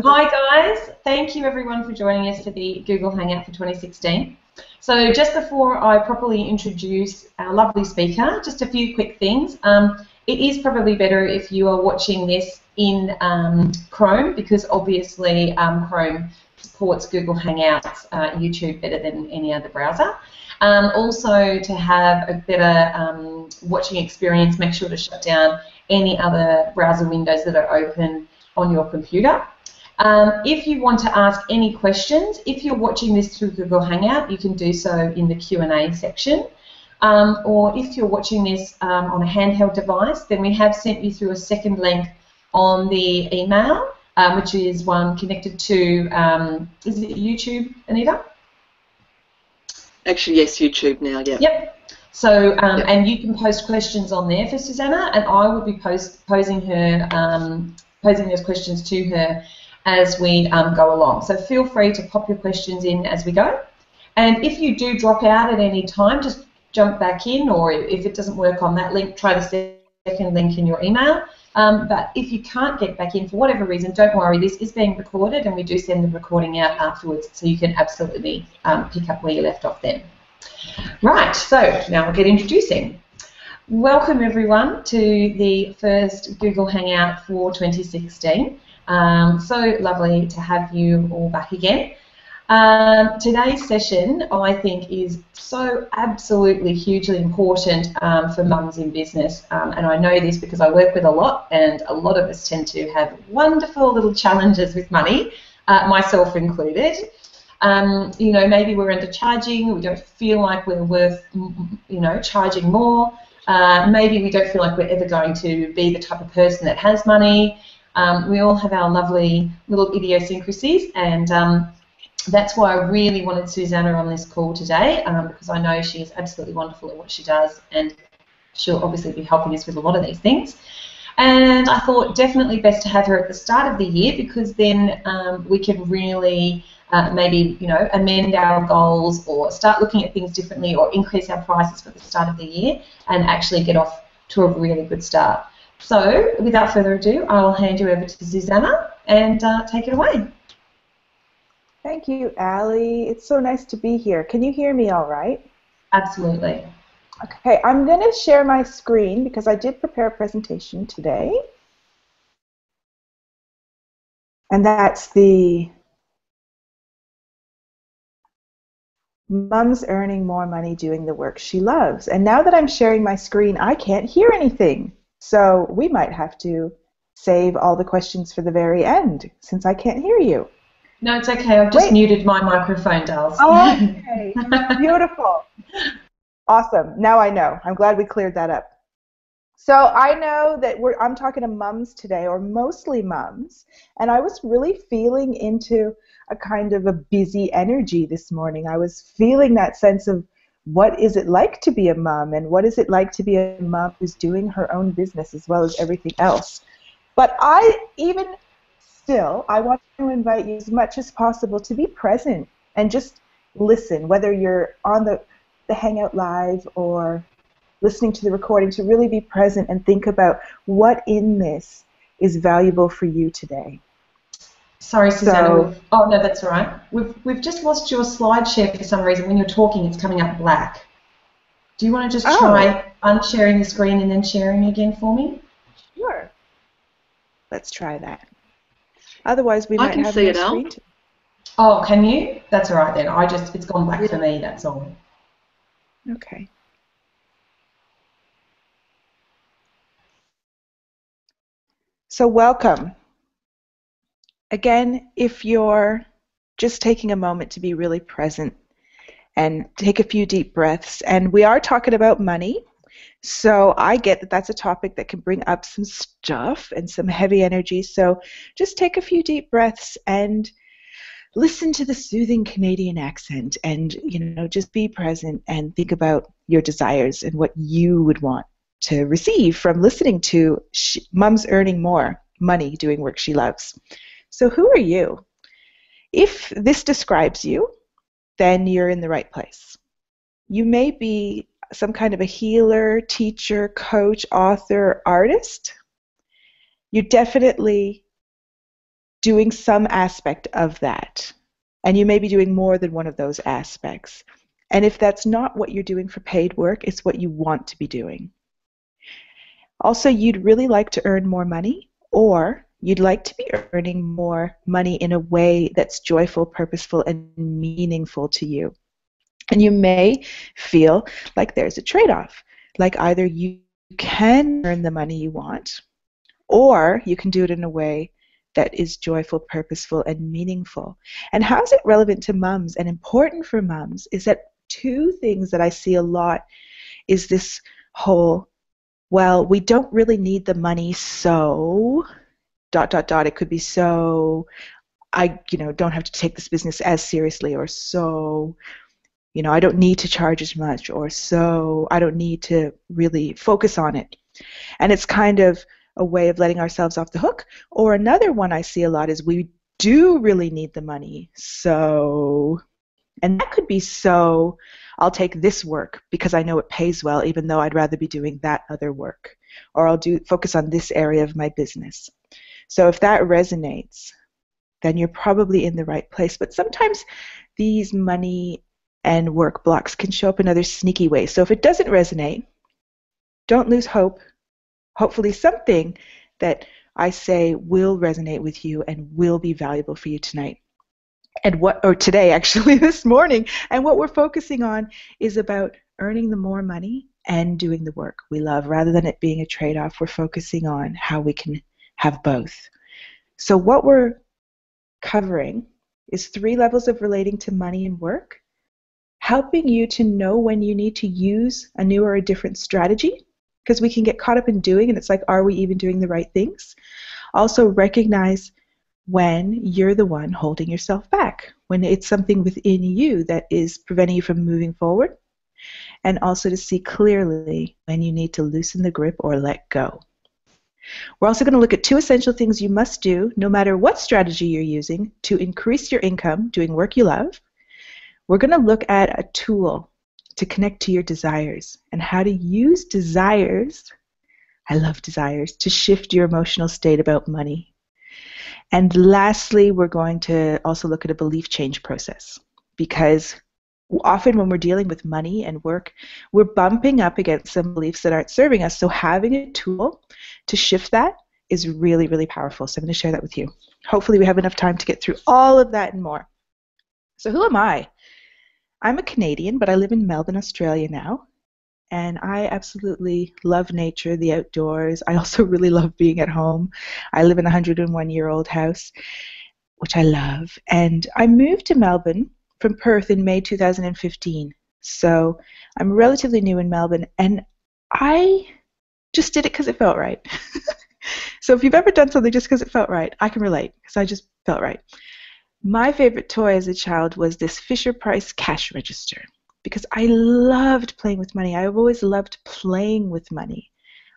Hi guys, thank you everyone for joining us for the Google Hangout for 2016. So just before I properly introduce our lovely speaker, just a few quick things. It is probably better if you are watching this in Chrome, because obviously Chrome supports Google Hangouts, YouTube better than any other browser. Also, to have a better watching experience, make sure to shut down any other browser windows that are open on your computer. If you want to ask any questions, if you're watching this through Google Hangout, you can do so in the Q&A section. Or if you're watching this on a handheld device, then we have sent you through a second link on the email, which is one connected to, is it YouTube, Anita? Actually, yes, YouTube now, yeah. Yep. So, and you can post questions on there for Susanna, and I will be posing those questions to her as we go along. So feel free to pop your questions in as we go. And if you do drop out at any time, just jump back in, or if it doesn't work on that link, try the second link in your email. But if you can't get back in for whatever reason, don't worry, this is being recorded and we do send the recording out afterwards, so you can absolutely pick up where you left off then. Right, so now we'll get introducing. Welcome everyone to the first Google Hangout for 2016. So lovely to have you all back again. Today's session, I think, is so absolutely hugely important for mums in business, and I know this because I work with a lot, and a lot of us tend to have wonderful little challenges with money, myself included. You know, maybe we're undercharging, we don't feel like we're worth, you know, charging more. Maybe we don't feel like we're ever going to be the type of person that has money. We all have our lovely little idiosyncrasies, and that's why I really wanted Susanna on this call today, because I know she is absolutely wonderful at what she does, and she'll obviously be helping us with a lot of these things. And I thought definitely best to have her at the start of the year, because then we can really maybe, you know, amend our goals or start looking at things differently or increase our prices for the start of the year and actually get off to a really good start. So without further ado, I will hand you over to Susanna and take it away. Thank you, Ali. It's so nice to be here. Can you hear me all right? Absolutely. Okay, I'm going to share my screen because I did prepare a presentation today. And that's the Mom's Earning More Money Doing the Work She Loves. And now that I'm sharing my screen, I can't hear anything. So we might have to save all the questions for the very end since I can't hear you. No, it's okay. I've just muted my microphone, Dals. Oh, okay. Beautiful. Awesome. Now I know. I'm glad we cleared that up. So I know that I'm talking to mums today, or mostly mums, and I was really feeling into a kind of a busy energy this morning. I was feeling that sense of what is it like to be a mum, and what is it like to be a mum who's doing her own business as well as everything else. But I want to invite you as much as possible to be present and just listen, whether you're on the Hangout Live or listening to the recording, to really be present and think about what in this is valuable for you today. Sorry, Susanna. Oh, no, that's all right. We've just lost your slide share for some reason. When you're talking, it's coming up black. Do you want to just try unsharing the screen and then sharing again for me? Sure. Let's try that. Otherwise, we might have no screen. Oh, can you? That's all right then. It's gone black for me, that's all. Okay. So welcome. Again, if you're just taking a moment to be really present and take a few deep breaths, and we are talking about money, so I get that that's a topic that can bring up some stuff and some heavy energy, so just take a few deep breaths and listen to the soothing Canadian accent, and just be present and think about your desires and what you would want to receive from listening to Mom's Earning More Money Doing Work She Loves. So who are you? If this describes you, then you're in the right place. You may be some kind of a healer, teacher, coach, author, artist. You definitely doing some aspect of that. And you may be doing more than one of those aspects. And if that's not what you're doing for paid work, it's what you want to be doing. Also, you'd really like to earn more money, or you'd like to be earning more money in a way that's joyful, purposeful, and meaningful to you. And you may feel like there's a trade-off. Like either you can earn the money you want, or you can do it in a way that is joyful, purposeful, and meaningful. And how is it relevant to mums and important for mums is that two things that I see a lot is this whole, well, we don't really need the money, so ... It could be so I don't have to take this business as seriously, or so I don't need to charge as much, or so I don't need to really focus on it. And it's kind of a way of letting ourselves off the hook. Or another one I see a lot is we do really need the money, so... And that could be so I'll take this work because I know it pays well, even though I'd rather be doing that other work. Or I'll focus on this area of my business. So if that resonates, then you're probably in the right place. But sometimes these money and work blocks can show up in other sneaky ways. So if it doesn't resonate, don't lose hope. Hopefully something that I say will resonate with you and will be valuable for you tonight. Or today, actually, this morning. And what we're focusing on is about earning the more money and doing the work we love. Rather than it being a trade-off, we're focusing on how we can have both. So what we're covering is 3 levels of relating to money and work, helping you to know when you need to use a new or a different strategy, because we can get caught up in doing, and it's like, are we even doing the right things? Also recognize when you're the one holding yourself back, when it's something within you that is preventing you from moving forward, and also to see clearly when you need to loosen the grip or let go. We're also going to look at 2 essential things you must do, no matter what strategy you're using, to increase your income doing work you love. We're going to look at a tool to connect to your desires and how to use desires, I love desires, to shift your emotional state about money. And lastly, we're going to also look at a belief change process, because often when we're dealing with money and work, we're bumping up against some beliefs that aren't serving us. So having a tool to shift that is really, really powerful. So I'm going to share that with you. Hopefully we have enough time to get through all of that and more. So who am I? I'm a Canadian, but I live in Melbourne, Australia now. And I absolutely love nature, the outdoors. I also really love being at home. I live in a 101-year-old house, which I love. And I moved to Melbourne from Perth in May 2015. So I'm relatively new in Melbourne, and I just did it because it felt right. So if you've ever done something just because it felt right, I can relate, because I just felt right. My favorite toy as a child was this Fisher-Price cash register, because I loved playing with money. I've always loved playing with money.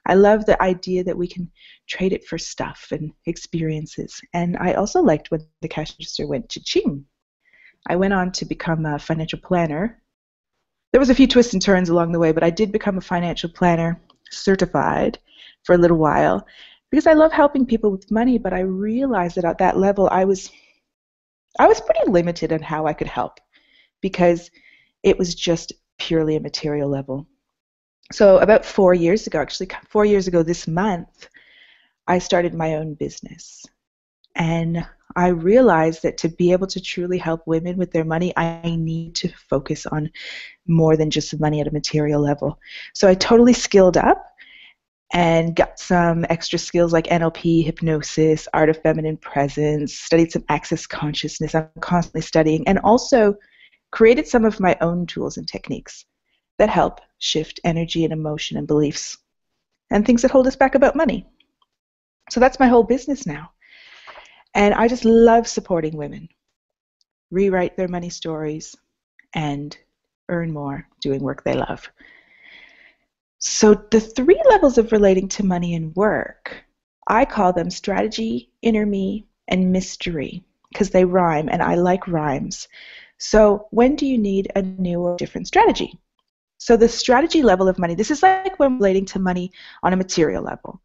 I love the idea that we can trade it for stuff and experiences. And I also liked when the cash register went cha-ching. I went on to become a financial planner. There was a few twists and turns along the way, but I did become a financial planner, certified, for a little while, because I love helping people with money. But I realized that at that level I was pretty limited on how I could help, because it was just purely a material level. So about 4 years ago, actually 4 years ago this month, I started my own business. And I realized that to be able to truly help women with their money, I need to focus on more than just money at a material level. So I totally skilled up and got some extra skills like NLP, hypnosis, art of feminine presence, studied some access consciousness. I'm constantly studying, and also created some of my own tools and techniques that help shift energy and emotion and beliefs and things that hold us back about money. So that's my whole business now. And I just love supporting women rewrite their money stories and earn more doing work they love. So the 3 levels of relating to money and work, I call them strategy, inner me, and mystery, because they rhyme, and I like rhymes. So when do you need a new or different strategy? So the strategy level of money, this is like when relating to money on a material level.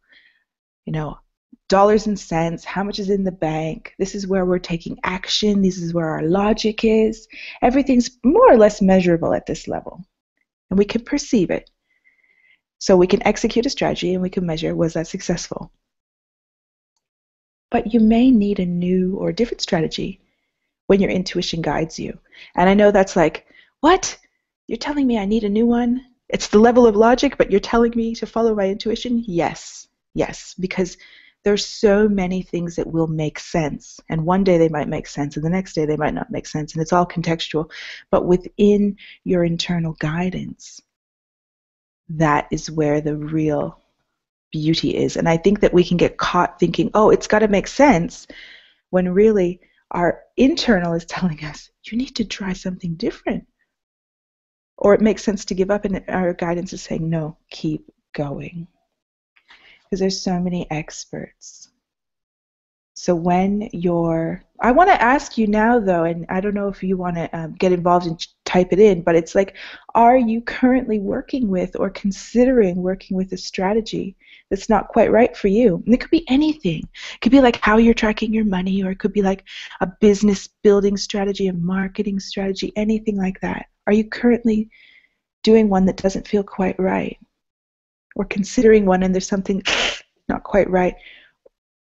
dollars and cents, how much is in the bank, this is where we're taking action, this is where our logic is. Everything's more or less measurable at this level, and we can perceive it. So we can execute a strategy and we can measure, was that successful? But you may need a new or different strategy when your intuition guides you. And I know that's like, what? You're telling me I need a new one? It's the level of logic, but you're telling me to follow my intuition? Yes, because there's so many things that will make sense. And one day they might make sense, and the next day they might not make sense, and it's all contextual. But within your internal guidance, that is where the real beauty is. And I think that we can get caught thinking, oh, it's got to make sense, when really our internal is telling us, you need to try something different. Or it makes sense to give up, and our guidance is saying, no, keep going. Because there's so many experts. So when I want to ask you now though, and I don't know if you want to get involved and type it in, but it's like, are you currently working with or considering working with a strategy that's not quite right for you? And it could be anything. It could be like how you're tracking your money, or it could be like a business building strategy, a marketing strategy, anything like that. Are you currently doing one that doesn't feel quite right? Or considering one and there's something not quite right?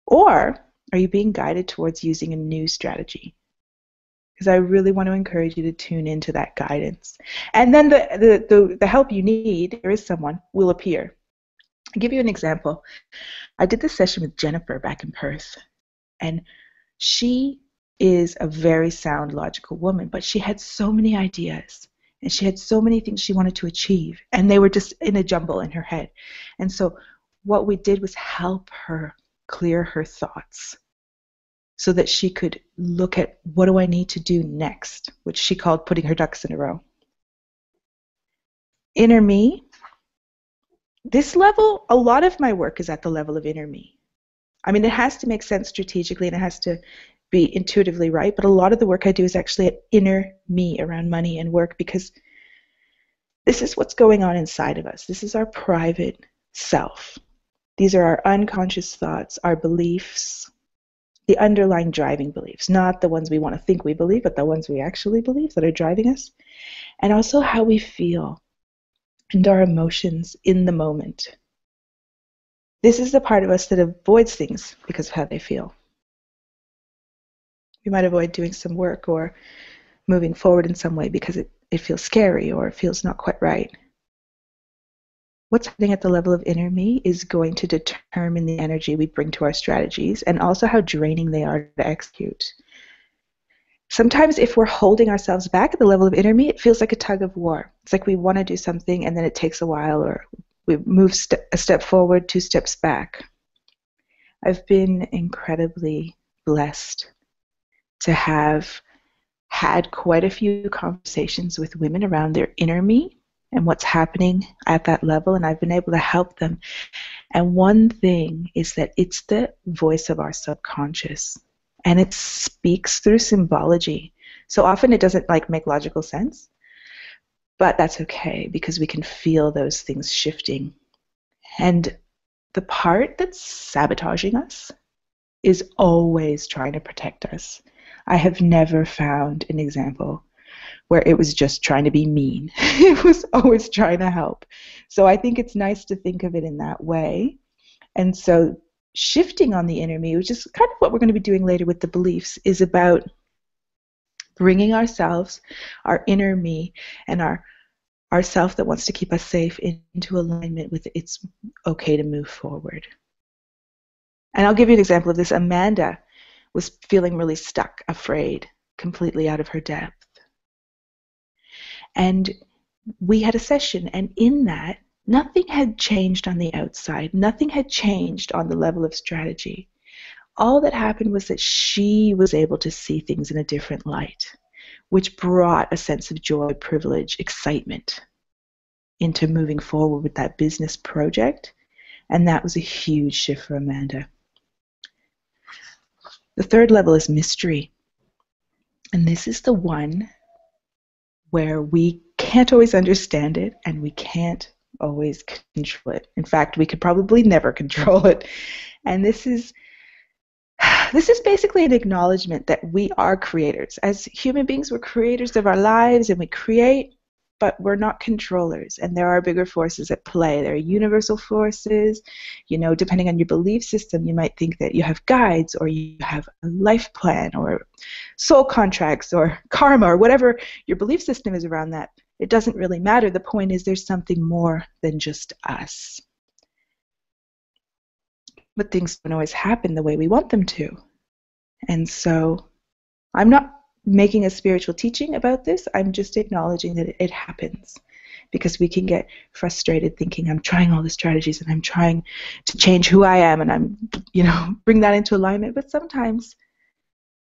Or are you being guided towards using a new strategy? Because I really want to encourage you to tune into that guidance. And then the help you need, there is someone, will appear. I'll give you an example. I did this session with Jennifer back in Perth, and she is a very sound, logical woman, but she had so many ideas, and she had so many things she wanted to achieve, and they were just in a jumble in her head. And so what we did was help her clear her thoughts so that she could look at, what do I need to do next, which she called putting her ducks in a row. Inner me, this level, a lot of my work is at the level of inner me. I mean, it has to make sense strategically, and it has to be intuitively right, but a lot of the work I do is actually at inner me around money and work, because this is what's going on inside of us. This is our private self. These are our unconscious thoughts, our beliefs, the underlying driving beliefs, not the ones we want to think we believe, but the ones we actually believe that are driving us, and also how we feel and our emotions in the moment. This is the part of us that avoids things because of how they feel. We might avoid doing some work or moving forward in some way because it feels scary or it feels not quite right. What's happening at the level of inner me is going to determine the energy we bring to our strategies, and also how draining they are to execute. Sometimes if we're holding ourselves back at the level of inner me, it feels like a tug of war. It's like we want to do something and then it takes a while, or we move a step forward, 2 steps back. I've been incredibly blessed to have had quite a few conversations with women around their inner me and what's happening at that level, and I've been able to help them. And one thing is that it's the voice of our subconscious, and it speaks through symbology. So often it doesn't make logical sense, but that's okay, because we can feel those things shifting. And the part that's sabotaging us is always trying to protect us. I have never found an example where it was just trying to be mean. It was always trying to help. So I think it's nice to think of it in that way. And so shifting on the inner me, which is kind of what we're going to be doing later with the beliefs, is about bringing ourselves, our inner me, and our self that wants to keep us safe into alignment with it's okay to move forward. And I'll give you an example of this. Amanda was feeling really stuck, afraid, completely out of her depth. And we had a session, and in that, nothing had changed on the outside. Nothing had changed on the level of strategy. All that happened was that she was able to see things in a different light, which brought a sense of joy, privilege, excitement into moving forward with that business project. And that was a huge shift for Amanda. The third level is mystery. And this is the one where we can't always understand it, and we can't always control it. In fact, we could probably never control it. And this is basically an acknowledgement that we are creators. As human beings, we're creators of our lives and we create, but we're not controllers. And there are bigger forces at play. There are universal forces. You know, depending on your belief system, you might think that you have guides or you have a life plan or soul contracts or karma or whatever your belief system is around that. It doesn't really matter. The point is there's something more than just us. But things don't always happen the way we want them to. And so I'm not making a spiritual teaching about this. I'm just acknowledging that it happens, because we can get frustrated thinking I'm trying all the strategies and I'm trying to change who I am and I'm, bring that into alignment. But sometimes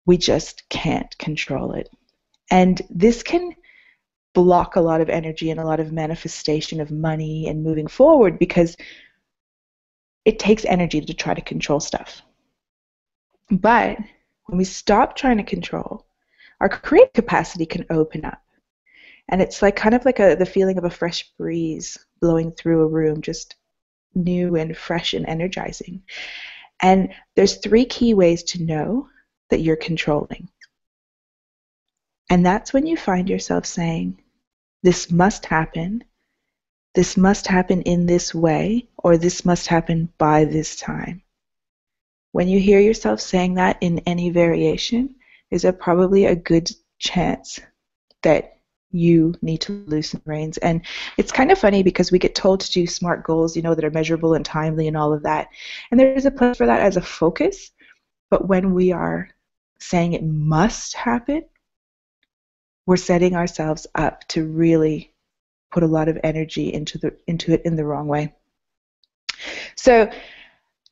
we just can't control it. And this can block a lot of energy and a lot of manifestation of money and moving forward, because it takes energy to try to control stuff. But when we stop trying to control, our creative capacity can open up. And it's like kind of like the feeling of a fresh breeze blowing through a room, just new and fresh and energizing. And there's 3 key ways to know that you're controlling. And that's when you find yourself saying, this must happen in this way, or this must happen by this time. When you hear yourself saying that in any variation, is probably a good chance that you need to loosen reins. And it's kind of funny because we get told to do SMART goals, that are measurable and timely and all of that. And there's a place for that as a focus. But when we are saying it must happen, we're setting ourselves up to really put a lot of energy into it in the wrong way. So,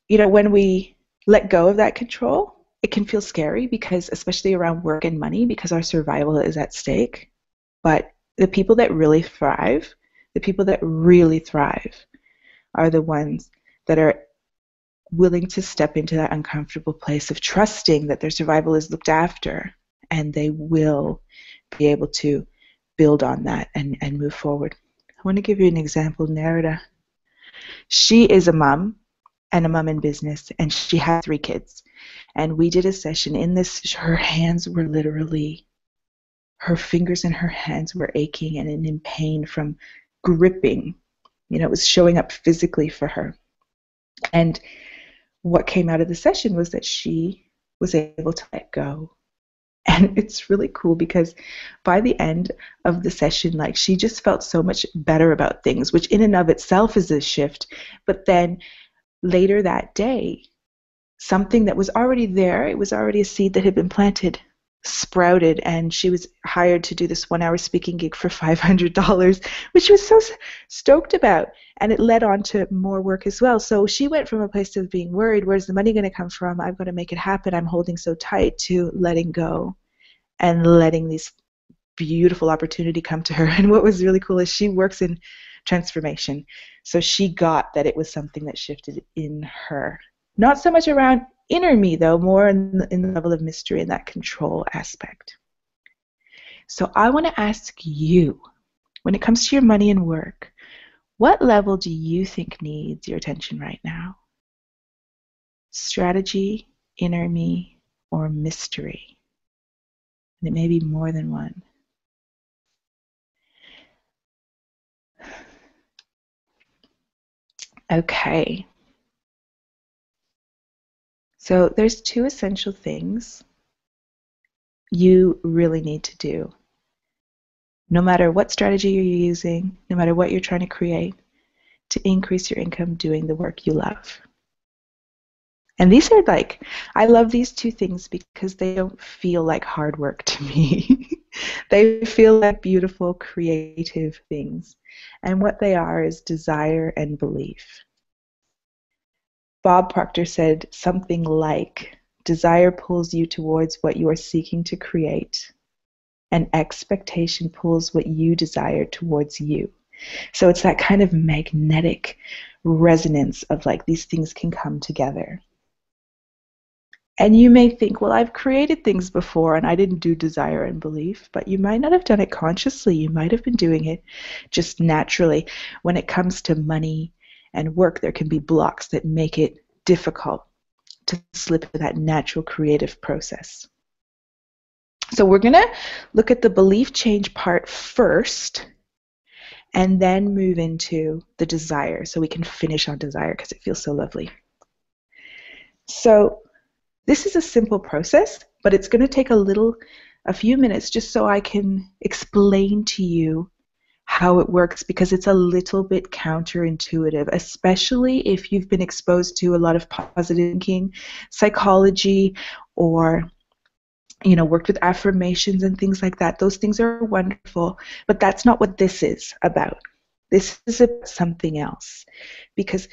when we let go of that control, it can feel scary, because especially around work and money, because our survival is at stake. But the people that really thrive, are the ones that are willing to step into that uncomfortable place of trusting that their survival is looked after, and they will be able to build on that and move forward. I want to give you an example. Nerida, she is a mom, and a mom in business, and she had 3 kids. And we did a session in this, her fingers and her hands were aching and in pain from gripping. It was showing up physically for her. And what came out of the session was that she was able to let go. And it's really cool, because by the end of the session, she just felt so much better about things, which in and of itself is a shift. But then later that day, something that was already there, it was already a seed that had been planted, sprouted, and she was hired to do this 1-hour speaking gig for $500, which she was so stoked about, and it led on to more work as well. So she went from a place of being worried, where's the money going to come from? I'm going to make it happen, I'm holding so tight, to letting go and letting this beautiful opportunity come to her. And what was really cool is she works in transformation. So she got that it was something that shifted in her. Not so much around inner me, though, more in the level of mystery and that control aspect. So I want to ask you, when it comes to your money and work, what level do you think needs your attention right now? Strategy, inner me, or mystery? And it may be more than one. Okay. So there's 2 essential things you really need to do. No matter what strategy you're using, no matter what you're trying to create, to increase your income doing the work you love. And these are I love these 2 things because they don't feel like hard work to me. They feel like beautiful, creative things. And what they are is desire and belief. Bob Proctor said something like, desire pulls you towards what you are seeking to create, and expectation pulls what you desire towards you. So it's that kind of magnetic resonance of these things can come together. And you may think, well, I've created things before and I didn't do desire and belief, but you might not have done it consciously. You might have been doing it just naturally. When it comes to money and work, there can be blocks that make it difficult to slip into that natural creative process. So we're going to look at the belief change part first and then move into the desire so we can finish on desire because it feels so lovely. So this is a simple process, but it's going to take a few minutes just so I can explain to you how it works, because it's a little bit counterintuitive, especially if you've been exposed to a lot of positive thinking, psychology, or worked with affirmations and things like that. Those things are wonderful, but that's not what this is about. This is about something else, because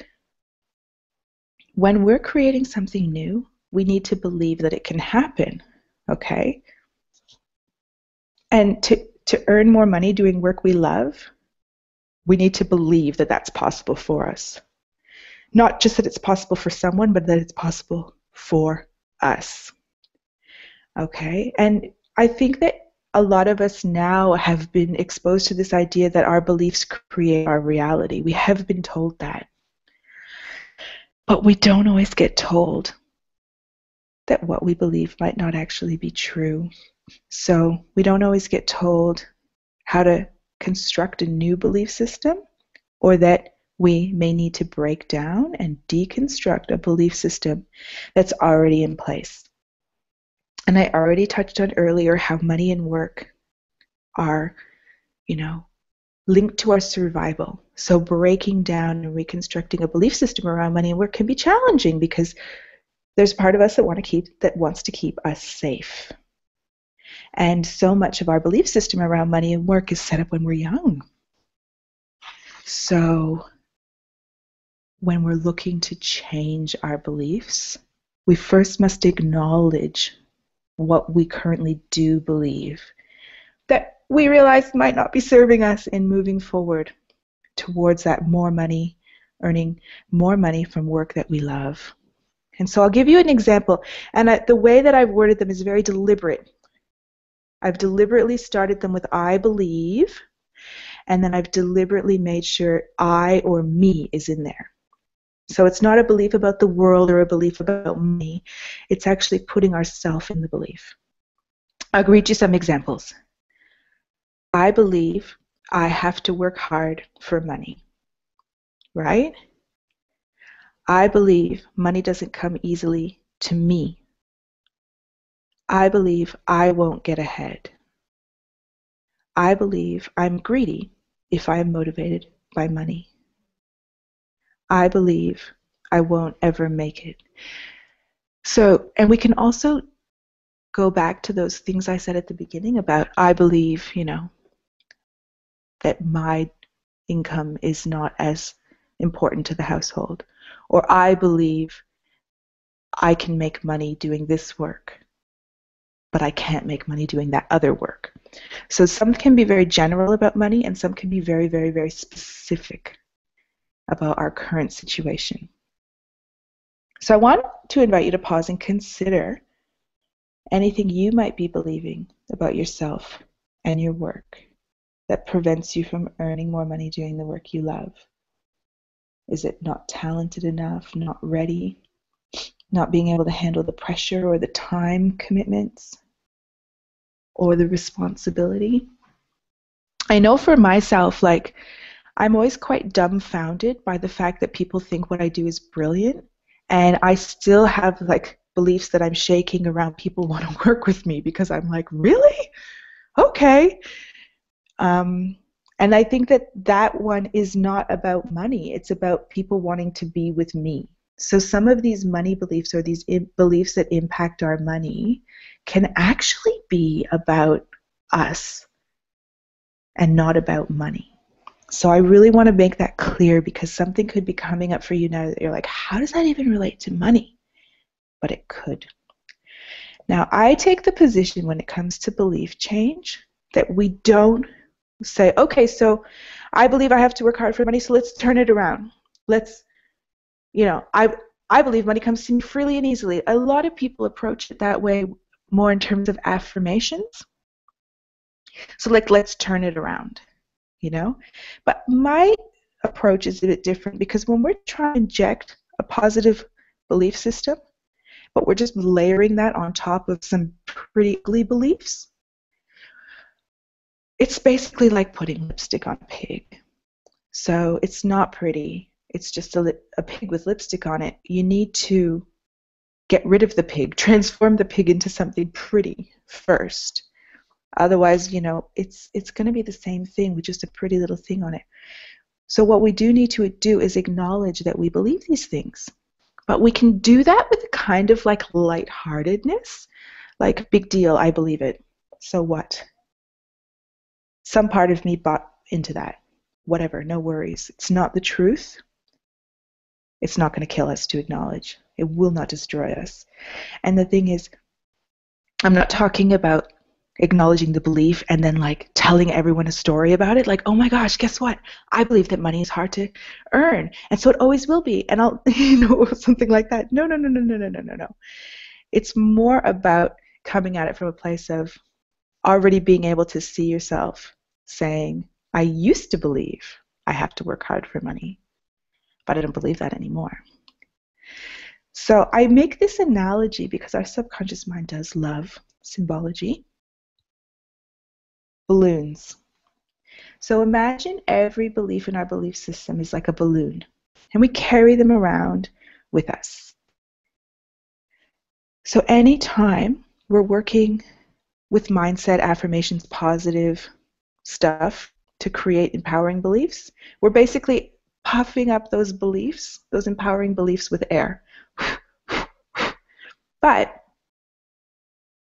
when we're creating something new, we need to believe that it can happen, okay? And to earn more money doing work we love, we need to believe that that's possible for us. Not just that it's possible for someone, but that it's possible for us, okay? And I think that a lot of us now have been exposed to this idea that our beliefs create our reality. We have been told that. But we don't always get told that what we believe might not actually be true. So we don't always get told how to construct a new belief system, or that we may need to break down and deconstruct a belief system that's already in place. And I already touched on earlier how money and work are, linked to our survival. So breaking down and reconstructing a belief system around money and work can be challenging because there's part of us that wants to keep us safe. And so much of our belief system around money and work is set up when we're young. So when we're looking to change our beliefs, we first must acknowledge what we currently do believe that we realize might not be serving us in moving forward towards that more money, earning more money from work that we love. And so I'll give you an example. And the way that I've worded them is very deliberate. I've deliberately started them with I believe, and then I've deliberately made sure I or me is in there. So it's not a belief about the world or a belief about me. It's actually putting ourselves in the belief. I'll read you some examples. I believe I have to work hard for money, right? I believe money doesn't come easily to me. I believe I won't get ahead. I believe I'm greedy if I am motivated by money. I believe I won't ever make it. So, and we can also go back to those things I said at the beginning about I believe, that my income is not as important to the household. Or I believe I can make money doing this work, but I can't make money doing that other work. So some can be very general about money, and some can be very, very, very specific about our current situation. So I want to invite you to pause and consider anything you might be believing about yourself and your work that prevents you from earning more money doing the work you love. Is it not talented enough, not ready, not being able to handle the pressure or the time commitments or the responsibility? I know for myself, I'm always quite dumbfounded by the fact that people think what I do is brilliant, and I still have beliefs that I'm shaking around people want to work with me because I'm like, really? Okay. And I think that one is not about money. It's about people wanting to be with me. So some of these money beliefs or these beliefs that impact our money can actually be about us and not about money. So I really want to make that clear, because something could be coming up for you now that you're like, how does that even relate to money? But it could. Now, I take the position when it comes to belief change that we don't say, okay, so I believe I have to work hard for money, so let's turn it around. I believe money comes to me freely and easily. A lot of people approach it that way more in terms of affirmations. So like, let's turn it around, you know? But my approach is a bit different because when we're trying to inject a positive belief system, but we're just layering that on top of some pretty ugly beliefs, it's basically like putting lipstick on a pig. So it's not pretty. It's just a pig with lipstick on it. You need to get rid of the pig, transform the pig into something pretty first. Otherwise, it's going to be the same thing with just a pretty little thing on it. So what we do need to do is acknowledge that we believe these things. But we can do that with a kind of like lightheartedness, like big deal, I believe it. So what? Some part of me bought into that. Whatever, no worries. It's not the truth. It's not going to kill us to acknowledge. It will not destroy us. And the thing is, I'm not talking about acknowledging the belief and then like telling everyone a story about it. Like, oh my gosh, guess what? I believe that money is hard to earn. And so it always will be. And I'll, something like that. No. It's more about coming at it from a place of already being able to see yourself saying, I used to believe I have to work hard for money, but I don't believe that anymore. So I make this analogy because our subconscious mind does love symbology. Balloons. So imagine every belief in our belief system is like a balloon, and we carry them around with us. So anytime we're working with mindset, affirmations, positive stuff to create empowering beliefs, we're basically puffing up those beliefs, those empowering beliefs with air. But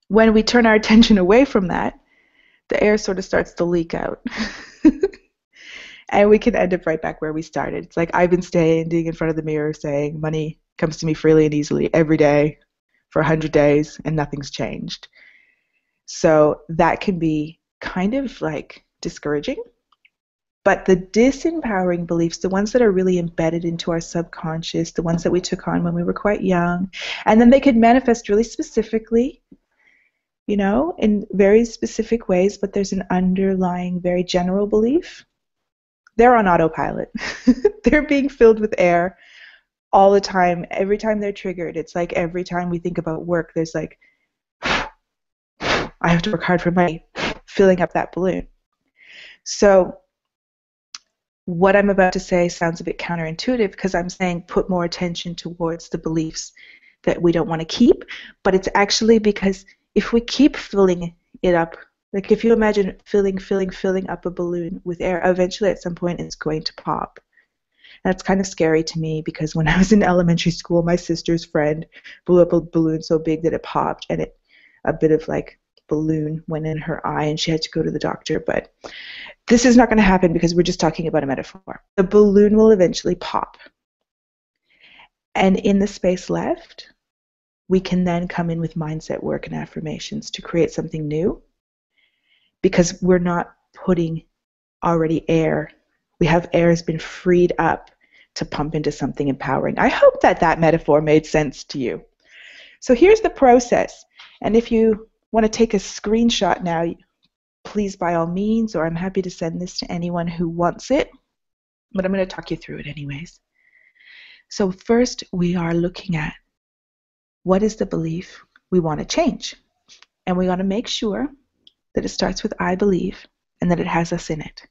when we turn our attention away from that, the air sort of starts to leak out. And we can end up right back where we started. It's like I've been standing in front of the mirror saying money comes to me freely and easily every day for 100 days and nothing's changed. So that can be kind of like discouraging. But the disempowering beliefs, the ones that are really embedded into our subconscious, the ones that we took on when we were quite young, and then they could manifest really specifically, in very specific ways, but there's an underlying, very general belief. They're on autopilot. They're being filled with air all the time. Every time they're triggered, it's like every time we think about work, there's like, I have to work hard for money, filling up that balloon. So what I'm about to say sounds a bit counterintuitive because I'm saying put more attention towards the beliefs that we don't want to keep, but it's actually because if we keep filling it up, like if you imagine filling up a balloon with air, eventually at some point it's going to pop. And it's kind of scary to me because when I was in elementary school, my sister's friend blew up a balloon so big that it popped and a bit of like balloon went in her eye and she had to go to the doctor. But this is not going to happen because we're just talking about a metaphor. The balloon will eventually pop. And in the space left, we can then come in with mindset work and affirmations to create something new because we're not putting already air. We have air has been freed up to pump into something empowering. I hope that metaphor made sense to you. So here's the process. And if you want to take a screenshot now, please by all means, or I'm happy to send this to anyone who wants it. But I'm going to talk you through it anyways. So first we are looking at what is the belief we want to change. And we want to make sure that it starts with I believe and that it has us in it.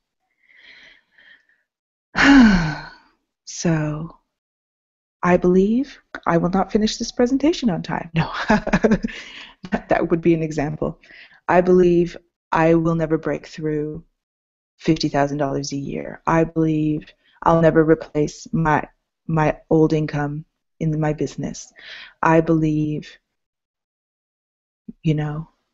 So, I believe I will not finish this presentation on time. No, that would be an example. I believe I will never break through $50,000 a year. I believe I'll never replace my old income in my business. I believe,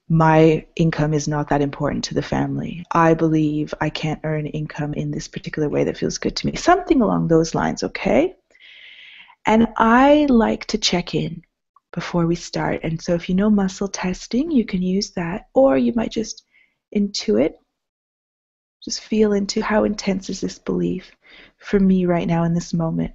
my income is not that important to the family. I believe I can't earn income in this particular way that feels good to me. Something along those lines, okay? And I like to check in before we start. And so if you know muscle testing, you can use that. Or you might just intuit, just feel into how intense is this belief for me right now in this moment.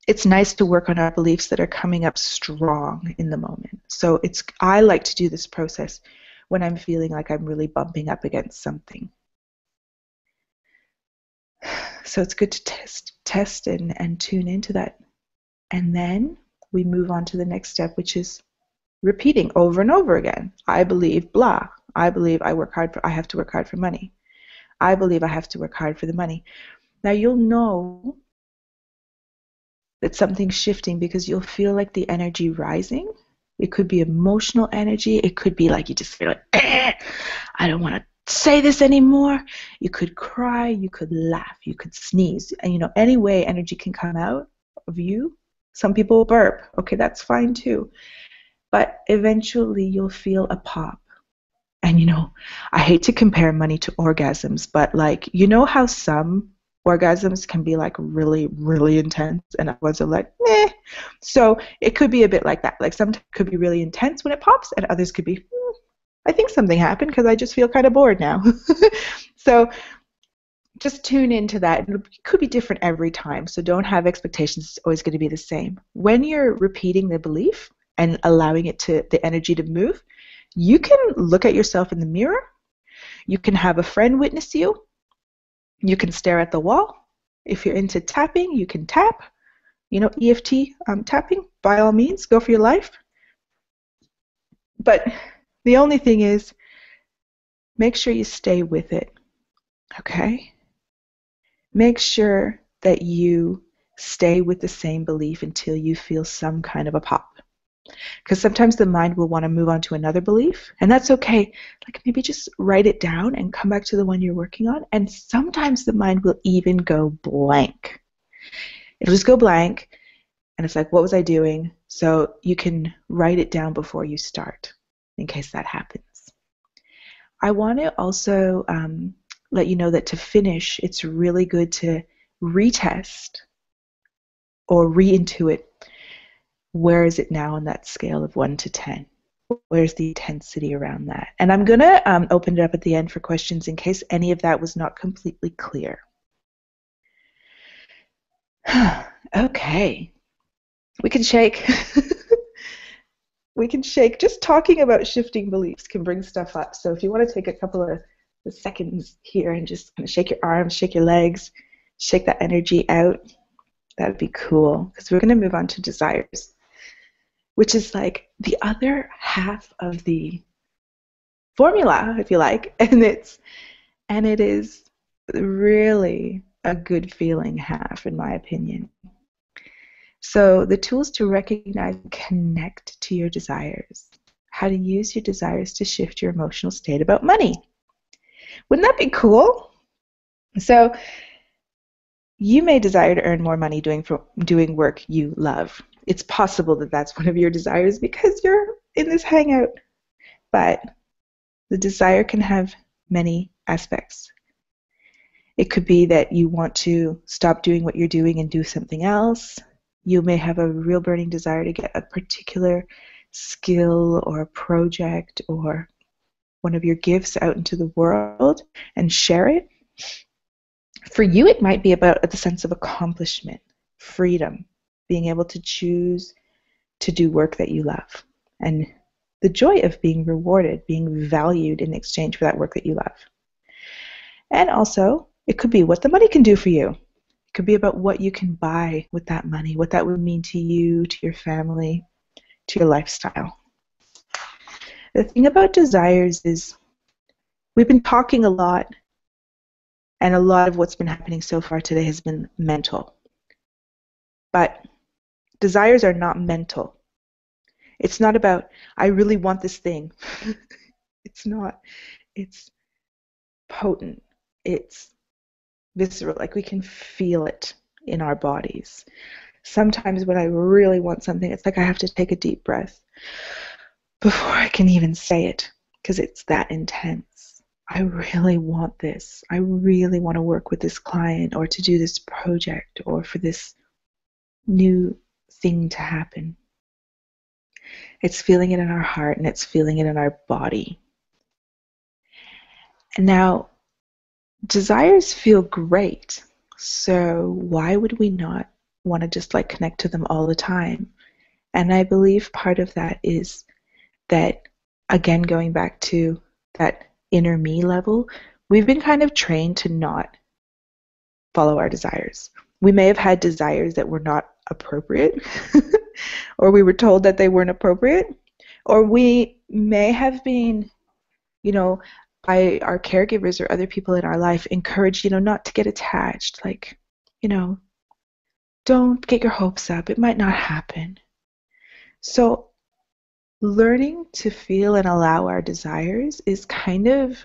it's nice to work on our beliefs that are coming up strong in the moment. So I like to do this process when I'm feeling like I'm really bumping up against something. So it's good to test and tune into that. And then we move on to the next step, which is repeating over and over again. I believe blah. I believe I have to work hard for money. I believe I have to work hard for the money. Now you'll know that something's shifting because you'll feel like the energy rising. It could be emotional energy. It could be like you just feel like, I don't want to say this anymore. You could cry. You could laugh. You could sneeze. And any way energy can come out of you. Some people burp. Okay, that's fine too. But eventually you'll feel a pop. And I hate to compare money to orgasms, but how some orgasms can be like really, really intense and others are like, meh. So it could be a bit like that. Like some could be really intense when it pops and others could be, I think something happened because I just feel kind of bored now. So just tune into that. It could be different every time. So don't have expectations. It's always going to be the same. When you're repeating the belief and allowing the energy to move, you can look at yourself in the mirror. You can have a friend witness you. You can stare at the wall. If you're into tapping, you can tap. EFT tapping, by all means, go for your life. But the only thing is, make sure you stay with it, okay? Make sure that you stay with the same belief until you feel some kind of a pop. Because sometimes the mind will want to move on to another belief, and that's okay. Like maybe just write it down and come back to the one you're working on, and sometimes the mind will even go blank. It'll just go blank, and it's like, what was I doing? So you can write it down before you start, in case that happens. I want to also let you know that to finish, it's really good to retest or re-intuit. Where is it now on that scale of 1 to 10? Where's the intensity around that? And I'm going to open it up at the end for questions in case any of that was not completely clear. Okay. We can shake. We can shake. Just talking about shifting beliefs can bring stuff up. So if you want to take a couple of seconds here and just kind of shake your arms, shake your legs, shake that energy out, that would be cool. Because we're going to move on to desires, which is like the other half of the formula, if you like, and it is really a good feeling half, in my opinion. So the tools to recognize and connect to your desires, how to use your desires to shift your emotional state about money. Wouldn't that be cool? So you may desire to earn more money doing work you love. It's possible that that's one of your desires because you're in this hangout. But the desire can have many aspects. It could be that you want to stop doing what you're doing and do something else. You may have a real burning desire to get a particular skill or a project or one of your gifts out into the world and share it. For you, it might be about the sense of accomplishment, freedom, being able to choose to do work that you love, and the joy of being rewarded, being valued in exchange for that work that you love. And also, it could be what the money can do for you. It could be about what you can buy with that money, what that would mean to you, to your family, to your lifestyle. The thing about desires is we've been talking a lot, and a lot of what's been happening so far today has been mental. But desires are not mental. It's not about, I really want this thing. It's not. It's potent. It's visceral. Like we can feel it in our bodies. Sometimes when I really want something, it's like I have to take a deep breath before I can even say it because it's that intense. I really want this. I really want to work with this client or to do this project or for this new thing to happen. It's feeling it in our heart and it's feeling it in our body. And now, desires feel great, so why would we not want to just like connect to them all the time. And I believe part of that is that, again, going back to that inner me level, we've been kind of trained to not follow our desires. We may have had desires that were not appropriate, or we were told that they weren't appropriate, or we may have been, you know, by our caregivers or other people in our life encouraged, not to get attached. Like, don't get your hopes up. It might not happen. So learning to feel and allow our desires is kind of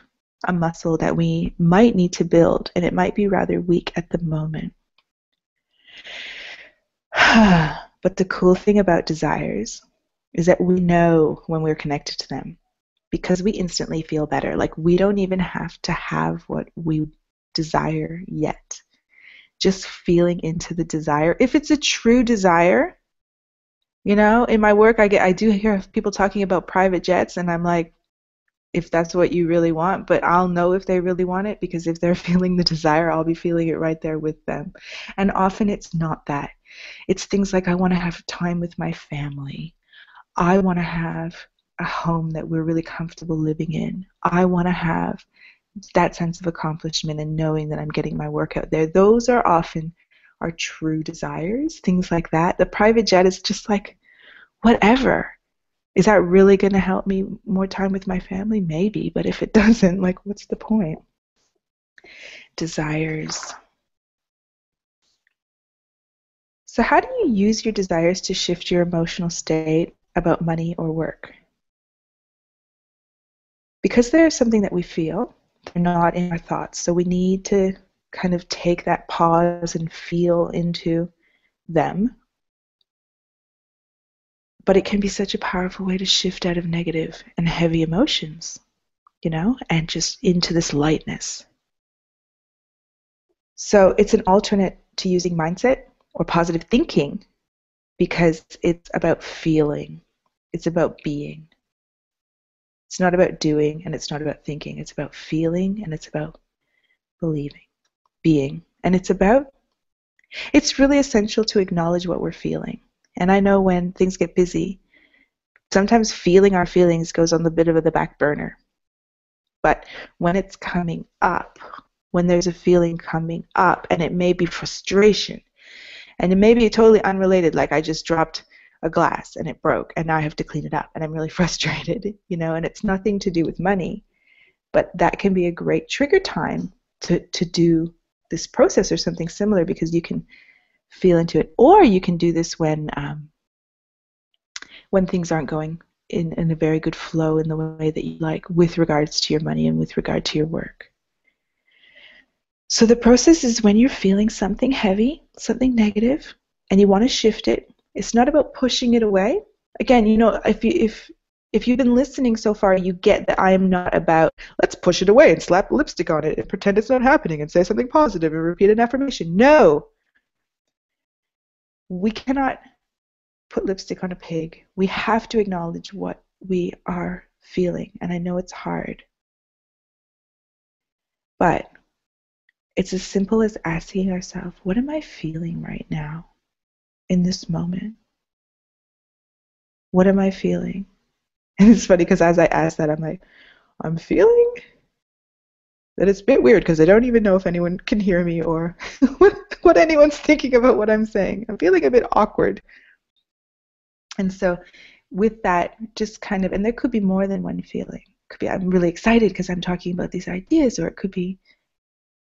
a muscle that we might need to build, and it might be rather weak at the moment. But the cool thing about desires is that we know when we're connected to them because we instantly feel better. Like, we don't even have to have what we desire yet. Just feeling into the desire. If it's a true desire, in my work I do hear people talking about private jets, and I'm like, if that's what you really want, but I'll know if they really want it, because if they're feeling the desire, I'll be feeling it right there with them. And often it's not that. It's things like, I want to have time with my family. I want to have a home that we're really comfortable living in. I want to have that sense of accomplishment and knowing that I'm getting my work out there. Those are often our true desires, things like that. The private jet is just like, whatever. Is that really going to help me more time with my family? Maybe, but if it doesn't, like, what's the point? Desires. So how do you use your desires to shift your emotional state about money or work? Because they're something that we feel, they're not in our thoughts. So we need to kind of take that pause and feel into them. But it can be such a powerful way to shift out of negative and heavy emotions, and just into this lightness. So it's an alternate to using mindset or positive thinking, because it's about feeling. It's about being. It's not about doing, and it's not about thinking. It's about feeling, and it's about believing, being. And it's really essential to acknowledge what we're feeling. And I know when things get busy, sometimes feeling our feelings goes on the bit of the back burner. But when it's coming up, when there's a feeling coming up, and it may be frustration, and it may be totally unrelated, like I just dropped a glass and it broke and now I have to clean it up and I'm really frustrated, and it's nothing to do with money, but that can be a great trigger time to do this process or something similar, because you can feel into it. Or you can do this when things aren't going in a very good flow in the way that you like, with regards to your money and with regard to your work. So the process is, when you're feeling something heavy, something negative, and you want to shift it, it's not about pushing it away. Again, if you've been listening so far, you get that I am not about, let's push it away and slap lipstick on it and pretend it's not happening and say something positive and repeat an affirmation. No. We cannot put lipstick on a pig. We have to acknowledge what we are feeling. And I know it's hard. But it's as simple as asking ourselves, what am I feeling right now in this moment? What am I feeling? And it's funny because as I ask that, I'm like, I'm feeling that it's a bit weird because I don't even know if anyone can hear me or what anyone's thinking about what I'm saying. I'm feeling a bit awkward. And so with that, just kind of, and there could be more than one feeling. It could be, I'm really excited because I'm talking about these ideas, or it could be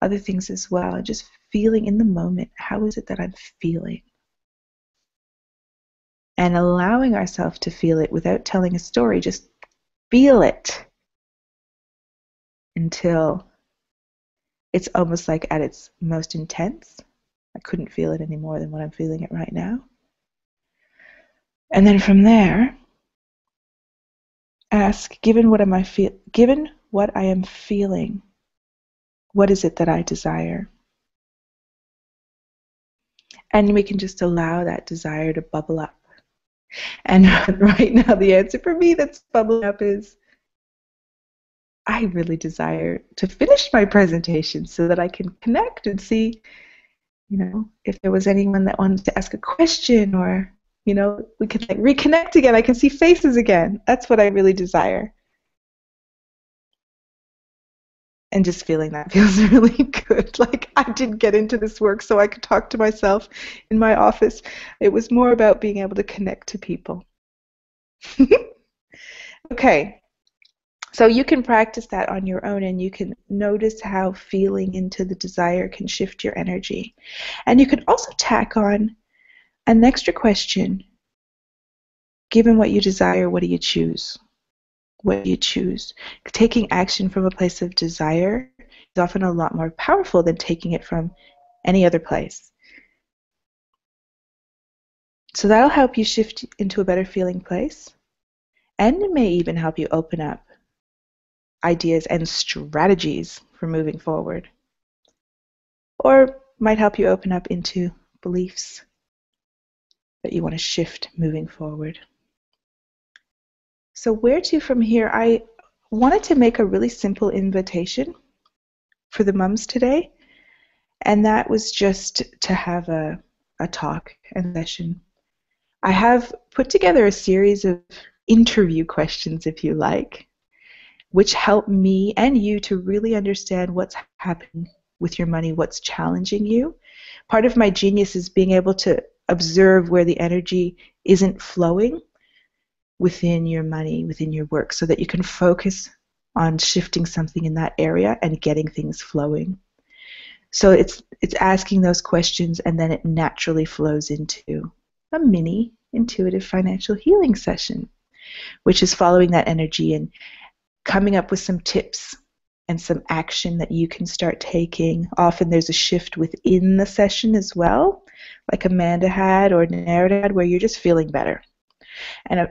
other things as well. And just feeling in the moment, how is it that I'm feeling? And allowing ourselves to feel it without telling a story, just feel it until it's almost like at its most intense. I couldn't feel it any more than what I'm feeling it right now. And then from there, ask, given what I am feeling, what is it that I desire? And we can just allow that desire to bubble up. And right now, the answer for me that's bubbling up is, I really desire to finish my presentation so that I can connect and see if there was anyone that wanted to ask a question, or, we could like reconnect again. I can see faces again. That's what I really desire. And just feeling that feels really good. Like, I didn't get into this work so I could talk to myself in my office. It was more about being able to connect to people. Okay. So you can practice that on your own, and you can notice how feeling into the desire can shift your energy. And you can also tack on an extra question. Given what you desire, what do you choose? What do you choose? Taking action from a place of desire is often a lot more powerful than taking it from any other place. So that'll help you shift into a better feeling place, and it may even help you open up ideas and strategies for moving forward. Or might help you open up into beliefs that you want to shift moving forward. So where to from here? I wanted to make a really simple invitation for the mums today, and that was just to have a talk and session. I have put together a series of interview questions, if you like, which help me and you to really understand what's happening with your money, what's challenging you. Part of my genius is being able to observe where the energy isn't flowing within your money, within your work, so that you can focus on shifting something in that area and getting things flowing. So it's asking those questions, and then it naturally flows into a mini intuitive financial healing session, which is following that energy and coming up with some tips and some action that you can start taking. Often there's a shift within the session as well, like Amanda had or Narada had, where you're just feeling better and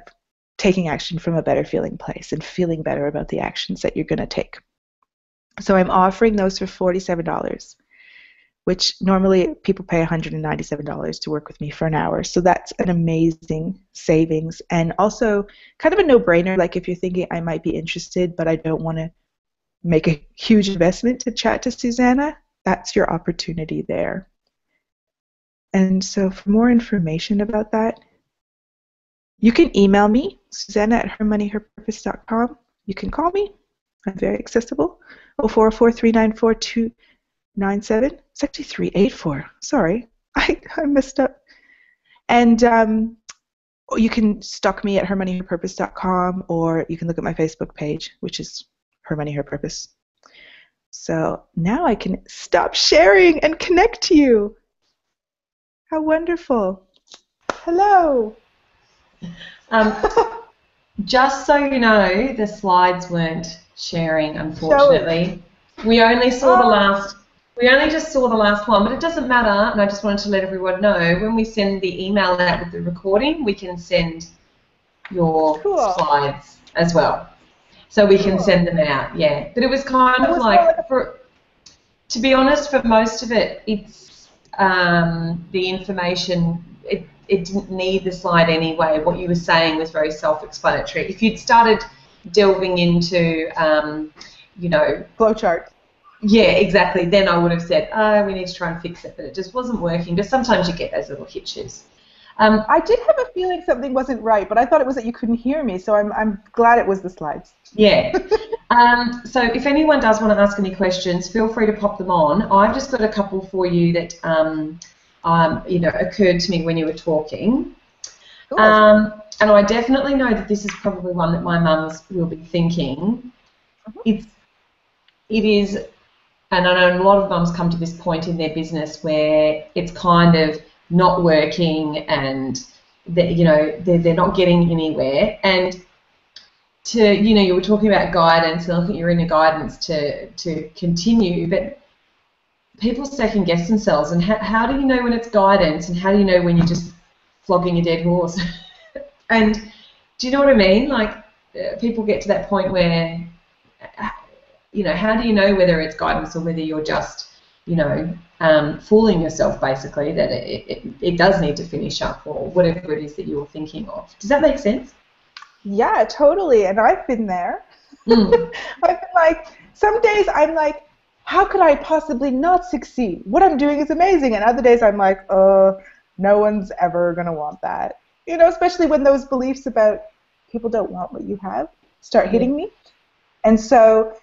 taking action from a better feeling place and feeling better about the actions that you're going to take. So I'm offering those for $47, which normally people pay $197 to work with me for an hour. So that's an amazing savings, and also kind of a no-brainer. Like, if you're thinking, I might be interested, but I don't want to make a huge investment to chat to Susanna, that's your opportunity there. And so for more information about that, you can email me, Susanna@hermoneyherpurpose.com. You can call me. I'm very accessible. 044394 97. It's actually 384. Sorry, I messed up. And you can stalk me at hermoneyherpurpose.com, or you can look at my Facebook page, which is Her Money, Her Purpose. So now I can stop sharing and connect to you. How wonderful. Hello. Just so you know, the slides weren't sharing, unfortunately. We only saw the last. We only just saw the last one, but it doesn't matter, and I just wanted to let everyone know, when we send the email out with the recording, we can send your slides as well. So we can send them out, yeah. But it was kind of like, to be honest, for most of it, it's the information, it didn't need the slide anyway. What you were saying was very self-explanatory. If you'd started delving into, flowchart. Yeah, exactly. Then I would have said, we need to try and fix it, but it just wasn't working. But sometimes you get those little hitches. I did have a feeling something wasn't right, but I thought it was that you couldn't hear me, so I'm glad it was the slides. Yeah. So if anyone does want to ask any questions, feel free to pop them on. I've just got a couple for you that occurred to me when you were talking. Cool. And I definitely know that this is probably one that my mums will be thinking. It is. And I know a lot of mums come to this point in their business where it's kind of not working, and they're not getting anywhere. And you were talking about guidance, and I think you're in a guidance to continue, but people second guess themselves. And how do you know when it's guidance, and how do you know when you're just flogging a dead horse? And do you know what I mean? Like, people get to that point where, how do you know whether it's guidance or whether you're just, fooling yourself, basically, that it does need to finish up, or whatever it is that you're thinking of. Does that make sense? Yeah, totally. And I've been there. I've been like, some days I'm like, how could I possibly not succeed? What I'm doing is amazing. And other days I'm like, no one's ever going to want that. You know, especially when those beliefs about people don't want what you have start hitting me. And so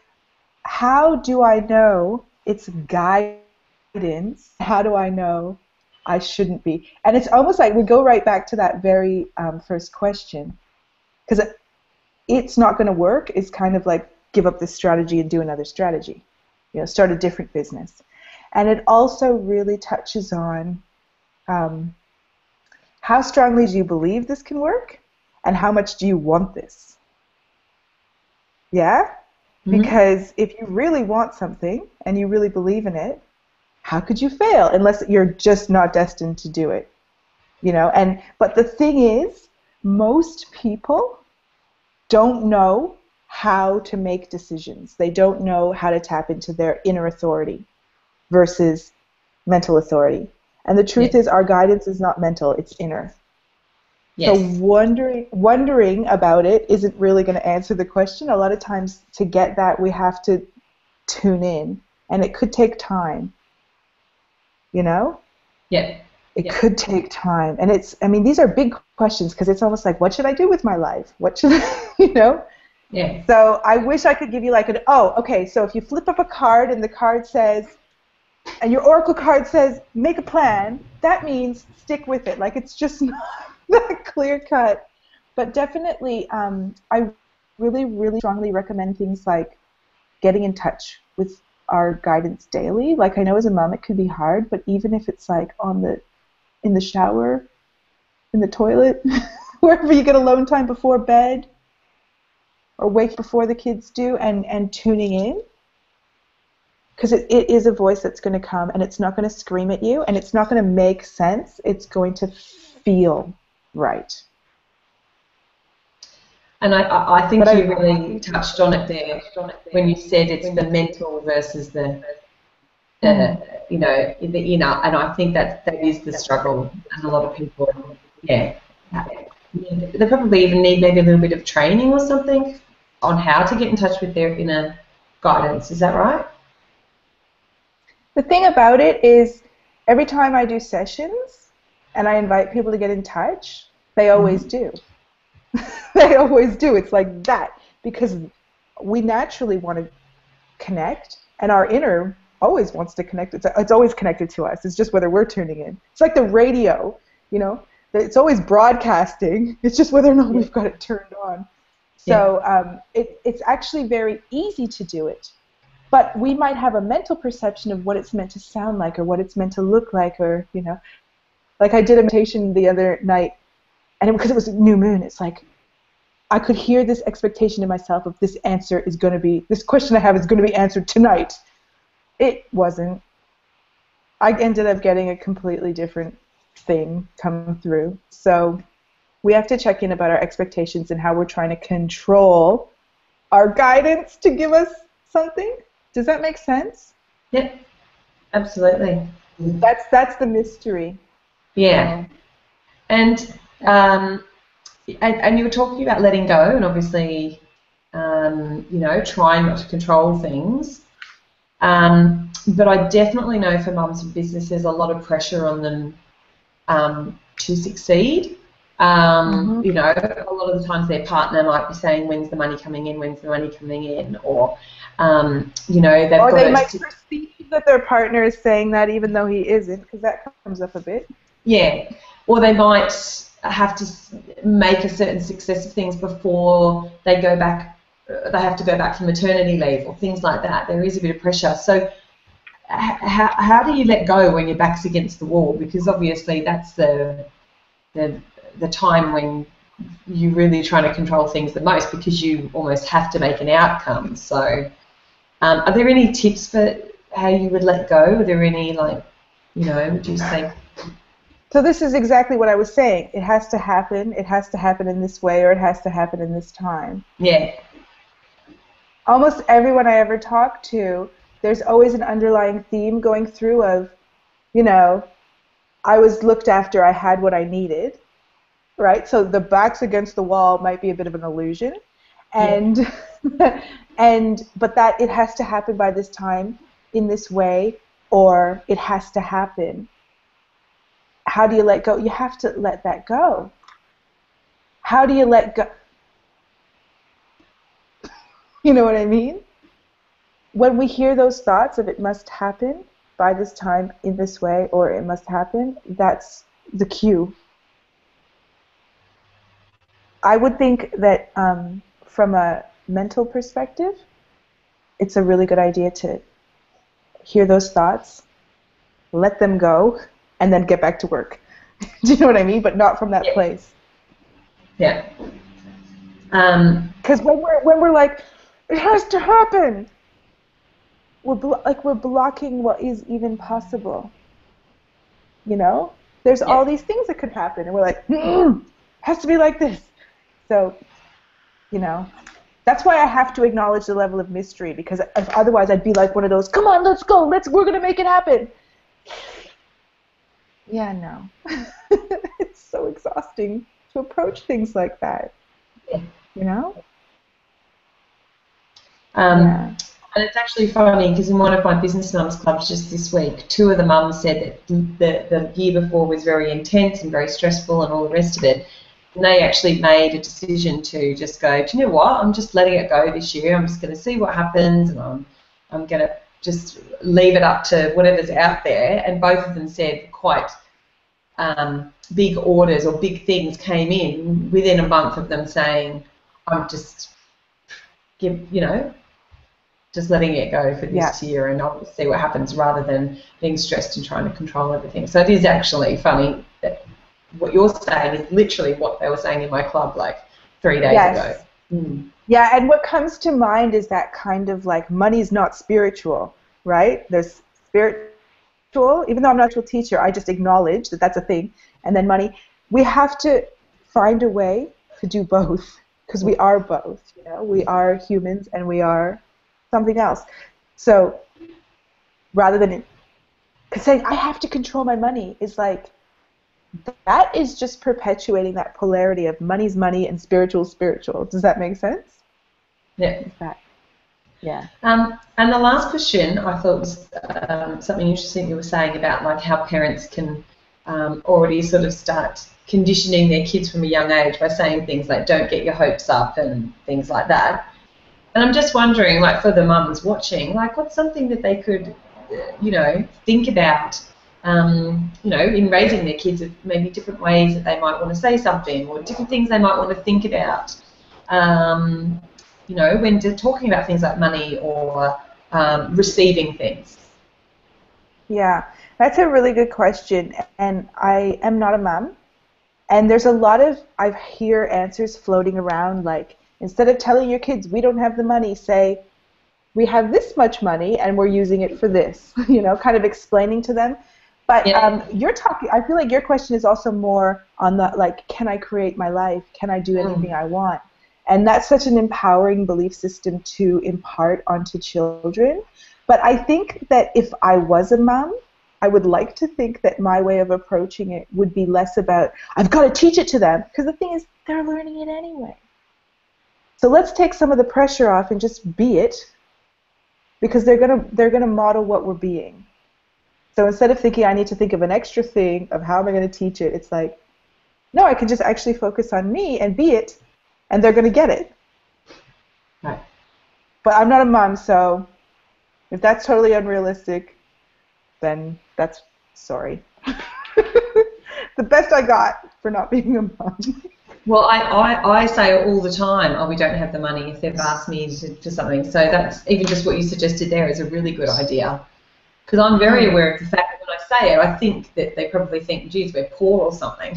how do I know it's guidance? How do I know I shouldn't be? And it's almost like we go right back to that very first question. Because it's not going to work is kind of like give up this strategy and do another strategy. You know, start a different business. And it also really touches on how strongly do you believe this can work and how much do you want this? Yeah? Mm-hmm. Because if you really want something and you really believe in it, how could you fail unless you're just not destined to do it? You know, but the thing is, most people don't know how to make decisions. They don't know how to tap into their inner authority versus mental authority. And the truth is our guidance is not mental, it's inner. Yes. So wondering about it isn't really going to answer the question. A lot of times to get that we have to tune in, and it could take time. You know? Yeah. It could take time. And these are big questions because it's almost like, what should I do with my life? What should I, you know? Yeah. So I wish I could give you like so if you flip up a card and the card says, and your oracle card says, make a plan, that means stick with it. Like it's just not that clear cut. But definitely, I really, really strongly recommend things like getting in touch with our guidance daily. Like I know as a mom it could be hard, but even if it's like in the shower, in the toilet, wherever you get alone time before bed, or wake before the kids do, and tuning in, because it is a voice that's going to come, and it's not going to scream at you, and it's not going to make sense. It's going to feel right. And I think you really touched on it there when you said it's the mental versus the you know, the inner, and I think that is the struggle, and a lot of people, they probably even need maybe a little bit of training or something on how to get in touch with their inner guidance. Is that right? The thing about it is, every time I do sessions and I invite people to get in touch, they always do. They always do. It's like that, because we naturally want to connect, and our inner always wants to connect. It's always connected to us. It's just whether we're tuning in. It's like the radio, you know. It's always broadcasting. It's just whether or not we've got it turned on. So it's actually very easy to do it. But we might have a mental perception of what it's meant to sound like or what it's meant to look like, or, you know. Like I did a meditation the other night, and because it was a new moon, it's like I could hear this expectation in myself of this question I have is going to be answered tonight. It wasn't. I ended up getting a completely different thing come through. So we have to check in about our expectations and how we're trying to control our guidance to give us something. Does that make sense? Yep, absolutely. That's the mystery. Yeah. And you were talking about letting go, and obviously, you know, trying not to control things. But I definitely know for mums with business, there's a lot of pressure on them to succeed. You know, a lot of the times their partner might be saying, "When's the money coming in? When's the money coming in?" Or, you know, they might perceive that their partner is saying that even though he isn't, because that comes up a bit. Yeah, or they might have to make a certain success of things before they go back. They have to go back from maternity leave or things like that. There is a bit of pressure. So how do you let go when your back's against the wall? Because obviously that's the time when you're really trying to control things the most, because you almost have to make an outcome. So are there any tips for how you would let go? Are there any, like, you know, would you say? So this is exactly what I was saying. It has to happen. It has to happen in this way, or it has to happen in this time. Yeah. Almost everyone I ever talk to, there's always an underlying theme going through of, you know, I was looked after, I had what I needed, right? So the back's against the wall might be a bit of an illusion, and but that it has to happen by this time, in this way, or it has to happen. How do you let go? You have to let that go. How do you let go? You know what I mean? When we hear those thoughts of it must happen by this time in this way, or it must happen, that's the cue. I would think that from a mental perspective, it's a really good idea to hear those thoughts, let them go, and then get back to work. Do you know what I mean? But not from that place. Yeah. Because when we're like, it has to happen, we're blocking what is even possible. You know, there's all these things that could happen, and we're like, has to be like this. So, you know, that's why I have to acknowledge the level of mystery, because otherwise I'd be like one of those, come on, let's go, we're gonna make it happen. Yeah, no. It's so exhausting to approach things like that. You know? And it's actually funny because in one of my business mums clubs just this week, two of the mums said that the year before was very intense and very stressful and all the rest of it. And they actually made a decision to just go, do you know what? I'm just letting it go this year. I'm just going to see what happens, and I'm going to just leave it up to whatever's out there. And both of them said quite big orders or big things came in within a month of them saying, I'm just just letting it go for this year, and I'll see what happens, rather than being stressed and trying to control everything. So it is actually funny that what you're saying is literally what they were saying in my club like 3 days ago. Mm. Yeah, and what comes to mind is that kind of like money's not spiritual, right? There's spiritual, even though I'm not a spiritual teacher, I just acknowledge that that's a thing. And then money, we have to find a way to do both, because we are both. You know, we are humans and we are something else. So rather than saying I have to control my money, is like, that is just perpetuating that polarity of money's money and spiritual. Does that make sense? Yeah. Yeah. And the last question I thought was something interesting you were saying about like how parents can already sort of start conditioning their kids from a young age by saying things like don't get your hopes up and things like that. And I'm just wondering, like for the mums watching, like what's something that they could, think about, in raising their kids, of maybe different ways that they might want to say something, or different things they might want to think about, when they're talking about things like money or receiving things. Yeah, that's a really good question. And I am not a mom. And there's a lot of, I hear answers floating around like, instead of telling your kids we don't have the money, say we have this much money and we're using it for this, kind of explaining to them. But you're talking, I feel like your question is also more on the, like, can I create my life? Can I do anything I want? And that's such an empowering belief system to impart onto children. But I think that if I was a mom, I would like to think that my way of approaching it would be less about, I've got to teach it to them, because the thing is, they're learning it anyway. So let's take some of the pressure off and just be it, because they're gonna model what we're being. So instead of thinking I need to think of an extra thing of how am I going to teach it, it's like, no, I can just actually focus on me and be it, and they're going to get it. Right. But I'm not a mom, so if that's totally unrealistic, then that's sorry. The best I got for not being a mom. Well, I say all the time, we don't have the money if they've asked me for something. So that's even just what you suggested there is a really good idea. Because I'm very aware of the fact that when I say it, I think that they probably think, geez, we're poor or something.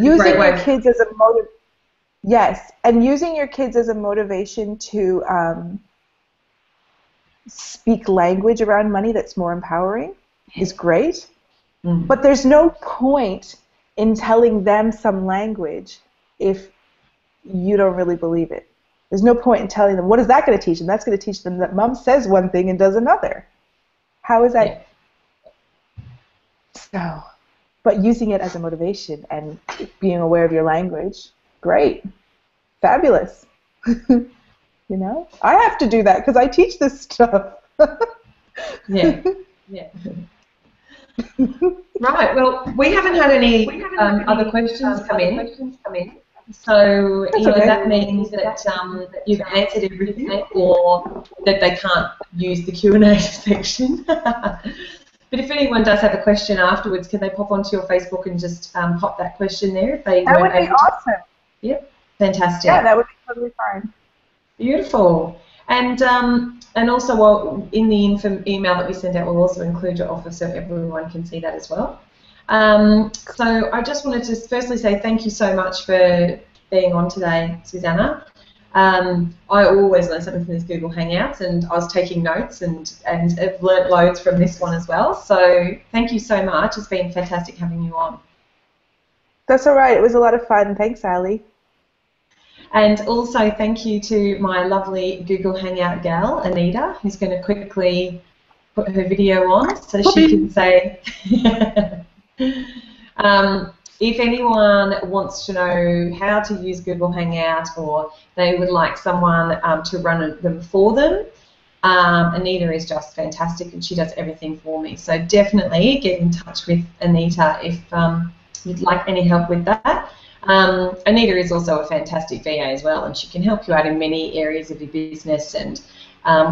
Using your kids as a yes, and using your kids as a motivation to speak language around money that's more empowering is great. Mm. But there's no point in telling them some language if you don't really believe it. There's no point in telling them, what is that going to teach them? That's going to teach them that mom says one thing and does another. How is that? So, but using it as a motivation and being aware of your language, great. Fabulous. You know, I have to do that because I teach this stuff. Yeah. Yeah. Right. Well, we haven't had any other questions come in. So That's either okay. that means that you've answered everything, or that they can't use the Q&A section. But if anyone does have a question afterwards, can they pop onto your Facebook and just pop that question there if they That would weren't be able to? awesome. Yep. Fantastic. Yeah, that would be totally fine. Beautiful. And also, well, in the email that we send out, we'll also include your offer so everyone can see that as well. So I just wanted to firstly say thank you so much for being on today, Susanna. I always learn something from this Google Hangouts, and I was taking notes and have learnt loads from this one as well. So thank you so much. It's been fantastic having you on. That's all right. It was a lot of fun. Thanks, Ali. And also thank you to my lovely Google Hangout gal, Anita, who's going to quickly put her video on so she can say... if anyone wants to know how to use Google Hangout, or they would like someone to run them for them, Anita is just fantastic and she does everything for me. So definitely get in touch with Anita if you'd like any help with that. Anita is also a fantastic VA as well, and she can help you out in many areas of your business and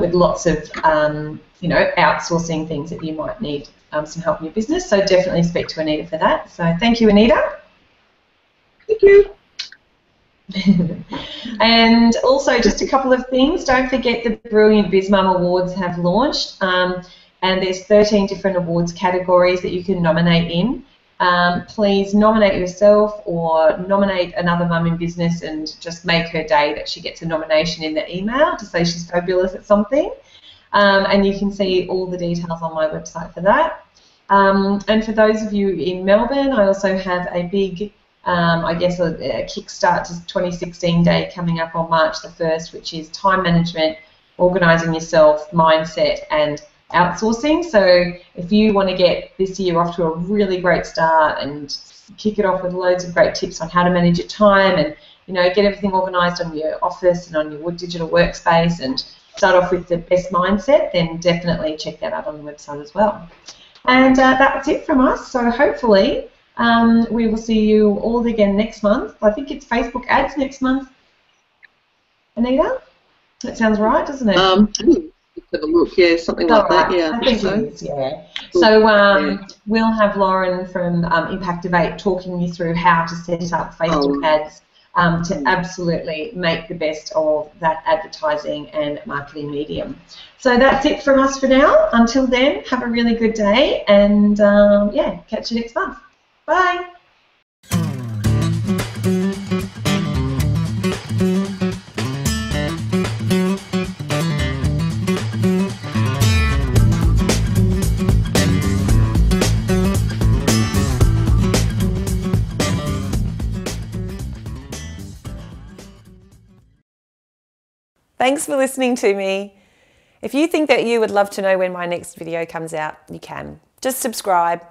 with lots of outsourcing things that you might need some help in your business. So definitely speak to Anita for that. So thank you, Anita. Thank you. And also just a couple of things. Don't forget the Brilliant BizMum Awards have launched, and there's 13 different awards categories that you can nominate in. Please nominate yourself or nominate another mum in business and just make her day that she gets a nomination in the email to say she's fabulous at something. And you can see all the details on my website for that. And for those of you in Melbourne, I also have a big, a Kickstart to 2016 day coming up on March the 1st, which is time management, organising yourself, mindset, and outsourcing. So if you want to get this year off to a really great start and kick it off with loads of great tips on how to manage your time and get everything organised on your office and on your digital workspace and start off with the best mindset, then definitely check that out on the website as well. And that's it from us. So hopefully we will see you all again next month. I think it's Facebook ads next month. Anita? That sounds right, doesn't it? Have a look, yeah, something like that, yeah. I think it is, yeah. So we'll have Lauren from Impactivate talking you through how to set up Facebook ads to absolutely make the best of that advertising and marketing medium. So that's it from us for now. Until then, have a really good day and catch you next month. Bye. Thanks for listening to me. If you think that you would love to know when my next video comes out, you can. Just subscribe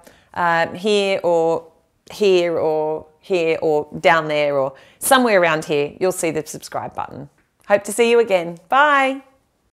here or here or here or down there or somewhere around here. You'll see the subscribe button. Hope to see you again. Bye.